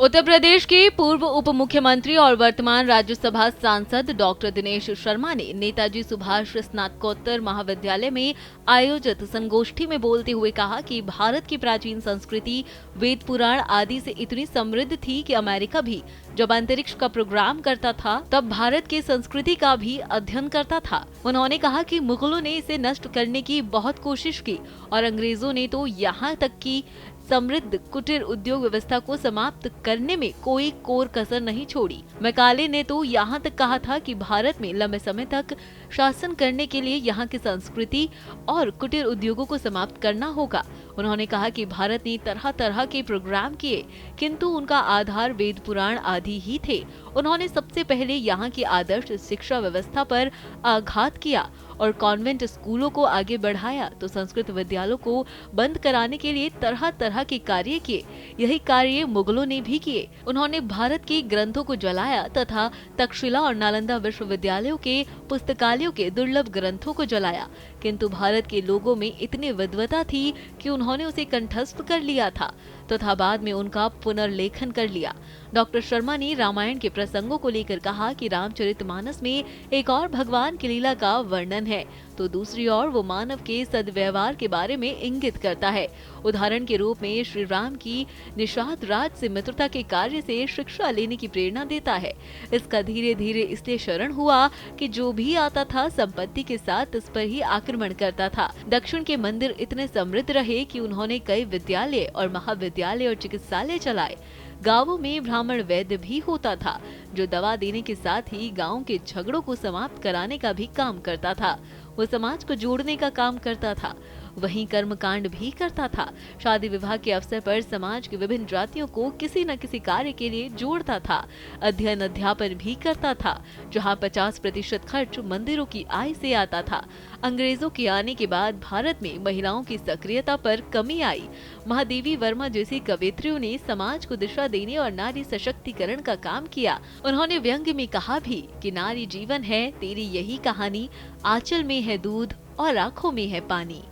उत्तर प्रदेश के पूर्व उप मुख्यमंत्री और वर्तमान राज्यसभा सांसद डॉक्टर दिनेश शर्मा ने नेताजी सुभाष स्नातकोत्तर महाविद्यालय में आयोजित संगोष्ठी में बोलते हुए कहा कि भारत की प्राचीन संस्कृति वेद पुराण आदि से इतनी समृद्ध थी कि अमेरिका भी जब अंतरिक्ष का प्रोग्राम करता था तब भारत की संस्कृति का भी अध्ययन करता था। उन्होंने कहा कि मुगलों ने इसे नष्ट करने की बहुत कोशिश की और अंग्रेजों ने तो यहाँ तक की समृद्ध कुटीर उद्योग व्यवस्था को समाप्त करने में कोई कोर कसर नहीं छोड़ी। मैकाले ने तो यहाँ तक कहा था कि भारत में लंबे समय तक शासन करने के लिए यहाँ की संस्कृति और कुटीर उद्योगों को समाप्त करना होगा। उन्होंने कहा कि भारत ने तरह तरह के प्रोग्राम किए किंतु उनका आधार वेद पुराण आदि ही थे। उन्होंने सबसे पहले यहाँ की आदर्श शिक्षा व्यवस्था पर आघात किया और कॉन्वेंट स्कूलों को आगे बढ़ाया तो संस्कृत विद्यालयों को बंद कराने के लिए तरह तरह के कार्य किए। यही कार्य मुगलों ने भी किए। उन्होंने भारत के ग्रंथों को जलाया तथा तक्षशिला और नालंदा विश्वविद्यालयों के पुस्तकालयों के दुर्लभ ग्रंथों को जलाया, किंतु भारत के लोगों में इतनी विद्वता थी कि उन्होंने उसे कंठस्थ कर लिया था तथा बाद में उनका पुनर्लेखन कर लिया। डॉक्टर शर्मा ने रामायण के प्रसंगों को लेकर कहा कि रामचरितमानस में एक और भगवान की लीला का वर्णन है तो दूसरी ओर वो मानव के सद्व्यवहार के बारे में इंगित करता है। उदाहरण के रूप में श्री राम की निषाद राज से मित्रता के कार्य से शिक्षा लेने की प्रेरणा देता है। इसका धीरे धीरे इसलिए शरण हुआ कि जो भी आता था संपत्ति के साथ इस पर ही आक्रमण करता था। दक्षिण के मंदिर इतने समृद्ध रहे कि उन्होंने कई विद्यालय और महाविद्यालय और चिकित्सालय चलाए। गांवों में ब्राह्मण वैद्य भी होता था जो दवा देने के साथ ही गांव के झगड़ों को समाप्त कराने का भी काम करता था। वो समाज को जोड़ने का काम करता था, वहीं कर्मकांड भी करता था। शादी विवाह के अवसर पर समाज की विभिन्न जातियों को किसी न किसी कार्य के लिए जोड़ता था। अध्ययन अध्यापन भी करता था, जहां 50% खर्च मंदिरों की आय से आता था। अंग्रेजों के आने के बाद भारत में महिलाओं की सक्रियता पर कमी आई। महादेवी वर्मा जैसी कवयित्रियों ने समाज को दिशा देने और नारी सशक्तिकरण का काम किया। उन्होंने व्यंग्य में कहा भी कि नारी जीवन है, तेरी यही कहानी, आंचल में है दूध और आंखों में है पानी।